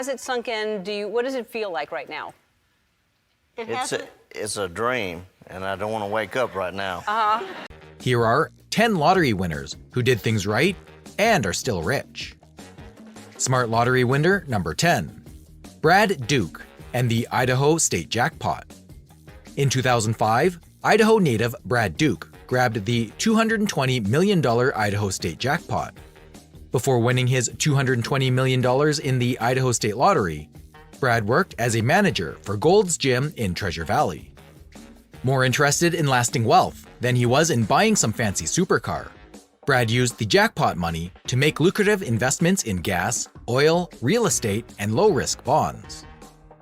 Has it sunk in? What does it feel like right now? It's a dream, and I don't want to wake up right now. Here are 10 lottery winners who did things right and are still rich. Smart lottery winner number 10, Brad Duke and the Idaho State Jackpot. In 2005, Idaho native Brad Duke grabbed the $220 million Idaho State Jackpot. Before winning his $220 million in the Idaho State Lottery, Brad worked as a manager for Gold's Gym in Treasure Valley. More interested in lasting wealth than he was in buying some fancy supercar, Brad used the jackpot money to make lucrative investments in gas, oil, real estate, and low-risk bonds.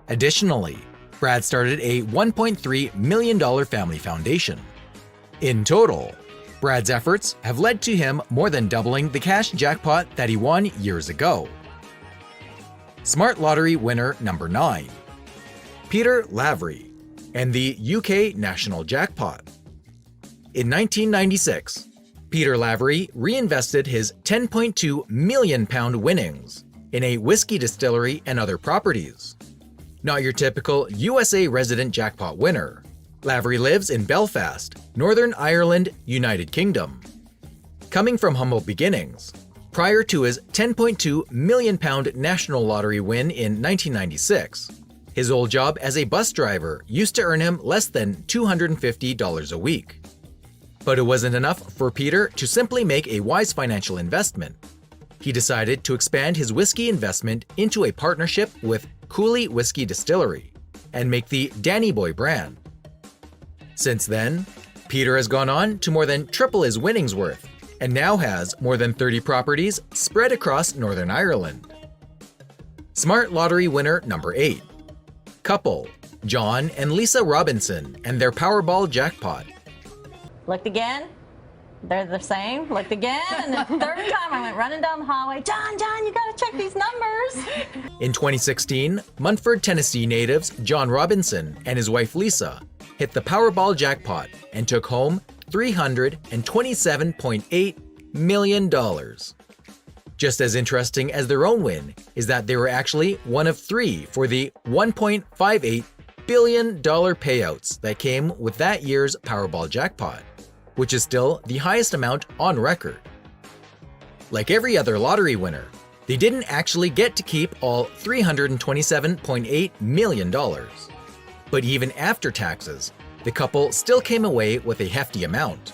Additionally, Brad started a $1.3 million family foundation. In total, Brad's efforts have led to him more than doubling the cash jackpot that he won years ago. Smart lottery winner number 9, Peter Lavery and the UK National Jackpot. In 1996, Peter Lavery reinvested his £10.2 million winnings in a whiskey distillery and other properties. Not your typical USA resident jackpot winner, Lavery lives in Belfast, Northern Ireland, United Kingdom. Coming from humble beginnings, prior to his £10.2 million national lottery win in 1996, his old job as a bus driver used to earn him less than $250 a week. But it wasn't enough for Peter to simply make a wise financial investment. He decided to expand his whiskey investment into a partnership with Cooley Whiskey Distillery and make the Danny Boy brand. Since then, Peter has gone on to more than triple his winnings worth and now has more than 30 properties spread across Northern Ireland. Smart lottery winner number 8, couple John and Lisa Robinson and their Powerball jackpot. Looked again, they're the same. Looked again, and the third time I went running down the hallway, John, you gotta check these numbers. In 2016, Munford, Tennessee natives John Robinson and his wife Lisa hit the Powerball jackpot and took home $327.8 million. Just as interesting as their own win is that they were actually one of 3 for the $1.58 billion payouts that came with that year's Powerball jackpot, which is still the highest amount on record. Like every other lottery winner, they didn't actually get to keep all $327.8 million. But even after taxes, the couple still came away with a hefty amount.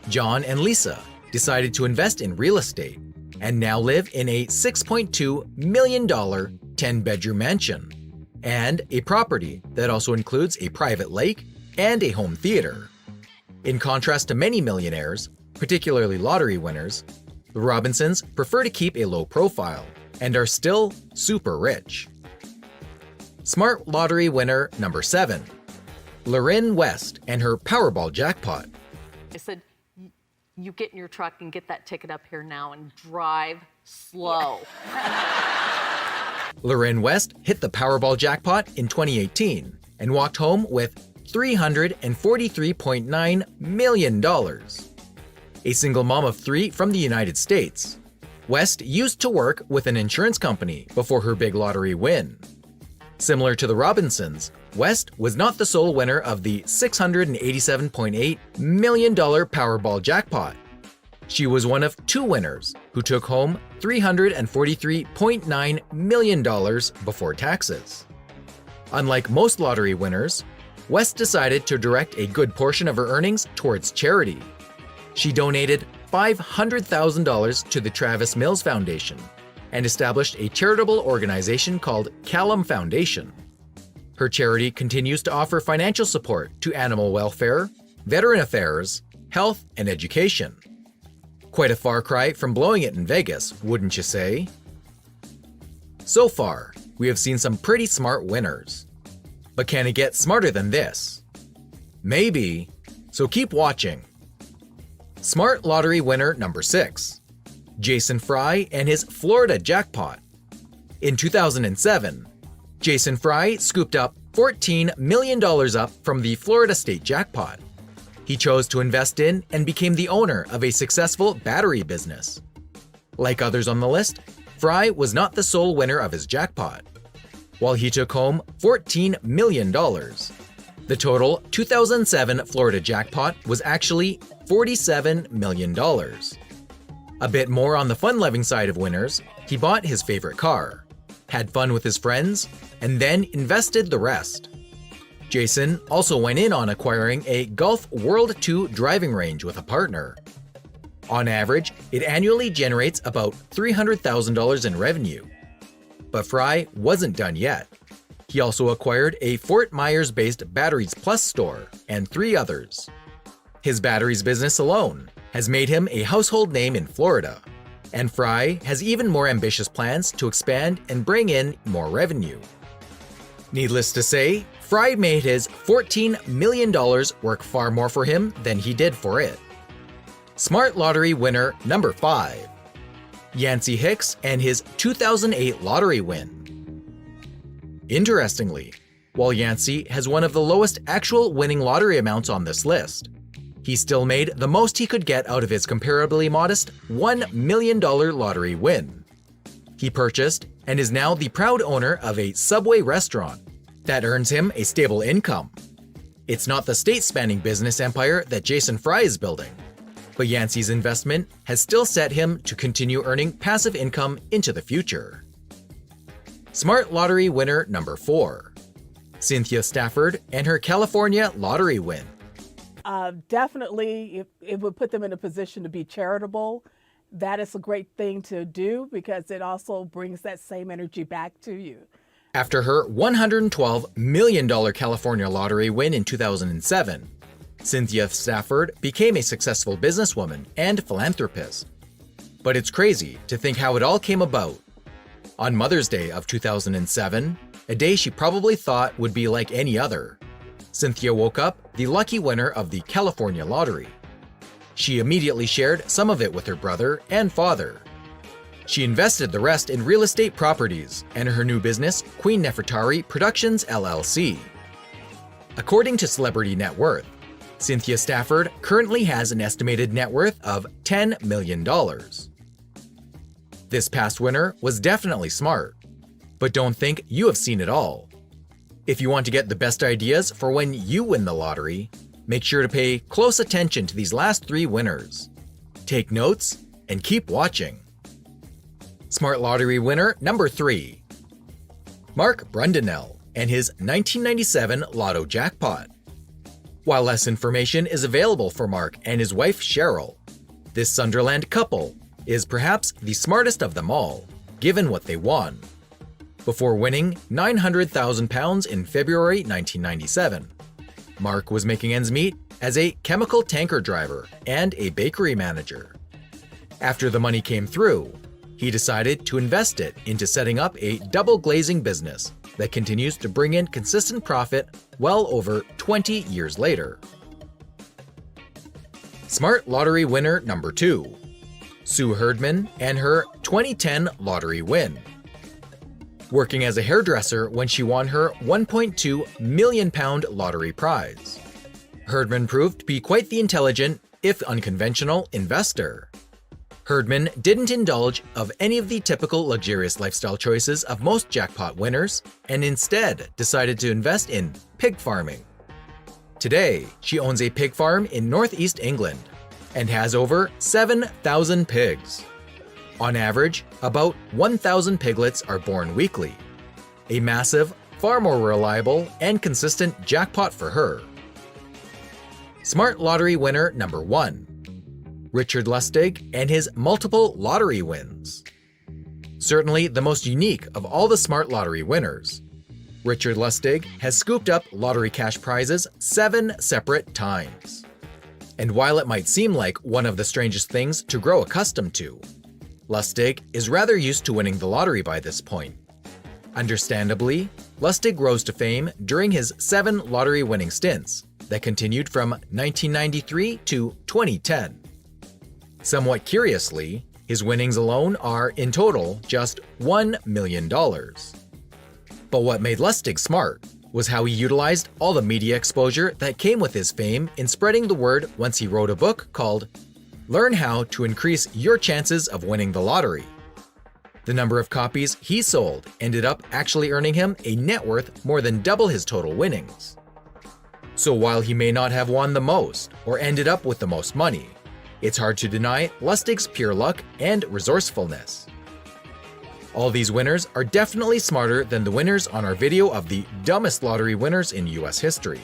John and Lisa decided to invest in real estate and now live in a $6.2 million 10-bedroom mansion and a property that also includes a private lake and a home theater. In contrast to many millionaires, particularly lottery winners, the Robinsons prefer to keep a low profile and are still super rich. Smart lottery winner number 7, Lorraine West and her Powerball jackpot. I said, you get in your truck and get that ticket up here now and drive slow. Lorraine West hit the Powerball jackpot in 2018 and walked home with $343.9 million. A single mom of 3 from the United States, West used to work with an insurance company before her big lottery win. Similar to the Robinsons, West was not the sole winner of the $687.8 million Powerball jackpot. She was one of 2 winners who took home $343.9 million before taxes. Unlike most lottery winners, West decided to direct a good portion of her earnings towards charity. She donated $500,000 to the Travis Mills Foundation and established a charitable organization called Callum Foundation. Her charity continues to offer financial support to animal welfare, veteran affairs, health, and education. Quite a far cry from blowing it in Vegas, wouldn't you say? So far, we have seen some pretty smart winners. But can it get smarter than this? Maybe, so keep watching. Smart lottery winner number 6, Jason Fry and his Florida jackpot. In 2007, Jason Fry scooped up $14 million up from the Florida State jackpot. He chose to invest in and became the owner of a successful battery business. Like others on the list, Fry was not the sole winner of his jackpot. While he took home $14 million, the total 2007 Florida jackpot was actually $47 million. A bit more on the fun-loving side of winners, he bought his favorite car, had fun with his friends, and then invested the rest. Jason also went in on acquiring a Golf World 2 driving range with a partner. On average, it annually generates about $300,000 in revenue. But Fry wasn't done yet. He also acquired a Fort Myers-based Batteries Plus store and 3 others. His batteries business alone has made him a household name in Florida, and Fry has even more ambitious plans to expand and bring in more revenue. Needless to say, Fry made his $14 million work far more for him than he did for it. Smart Lottery winner number 5. Yancey Hicks and his 2008 lottery win. Interestingly, while Yancey has one of the lowest actual winning lottery amounts on this list, he still made the most he could get out of his comparably modest $1 million lottery win. He purchased and is now the proud owner of a Subway restaurant that earns him a stable income. It's not the state-spanning business empire that Jason Fry is building, but Yancey's investment has still set him to continue earning passive income into the future. Smart Lottery winner number 4. Cynthia Stafford and her California lottery win. Definitely, it would put them in a position to be charitable. That is a great thing to do because it also brings that same energy back to you. After her $112 million California lottery win in 2007, Cynthia Stafford became a successful businesswoman and philanthropist. But it's crazy to think how it all came about. On Mother's Day of 2007, a day she probably thought would be like any other, Cynthia woke up the lucky winner of the California lottery. She immediately shared some of it with her brother and father. She invested the rest in real estate properties and her new business, Queen Nefertari Productions LLC. According to Celebrity Net Worth, Cynthia Stafford currently has an estimated net worth of $10 million. This past winner was definitely smart, but don't think you have seen it all. If you want to get the best ideas for when you win the lottery, make sure to pay close attention to these last 3 winners. Take notes and keep watching. Smart Lottery winner number 3. Mark Brundinel and his 1997 Lotto jackpot. While less information is available for Mark and his wife Cheryl, this Sunderland couple is perhaps the smartest of them all, given what they won. Before winning £900,000 in February 1997, Mark was making ends meet as a chemical tanker driver and a bakery manager. After the money came through, he decided to invest it into setting up a double glazing business that continues to bring in consistent profit well over 20 years later. Smart Lottery winner number 2. Sue Herdman and her 2010 lottery win. Working as a hairdresser when she won her £1.2 million lottery prize, Herdman proved to be quite the intelligent, if unconventional, investor. Herdman didn't indulge of any of the typical luxurious lifestyle choices of most jackpot winners and instead decided to invest in pig farming. Today, she owns a pig farm in northeast England and has over 7,000 pigs. On average, about 1,000 piglets are born weekly. A massive, far more reliable and consistent jackpot for her. Smart Lottery winner number 1. Richard Lustig and his multiple lottery wins. Certainly the most unique of all the Smart Lottery winners, Richard Lustig has scooped up lottery cash prizes 7 separate times. And while it might seem like one of the strangest things to grow accustomed to, Lustig is rather used to winning the lottery by this point. Understandably, Lustig rose to fame during his 7 lottery winning stints that continued from 1993 to 2010. Somewhat curiously, his winnings alone are, in total, just $1 million. But what made Lustig smart was how he utilized all the media exposure that came with his fame in spreading the word once he wrote a book called Learn How to Increase Your Chances of Winning the Lottery. The number of copies he sold ended up actually earning him a net worth more than double his total winnings. So while he may not have won the most or ended up with the most money, it's hard to deny Lustig's pure luck and resourcefulness. All these winners are definitely smarter than the winners on our video of the dumbest lottery winners in US history.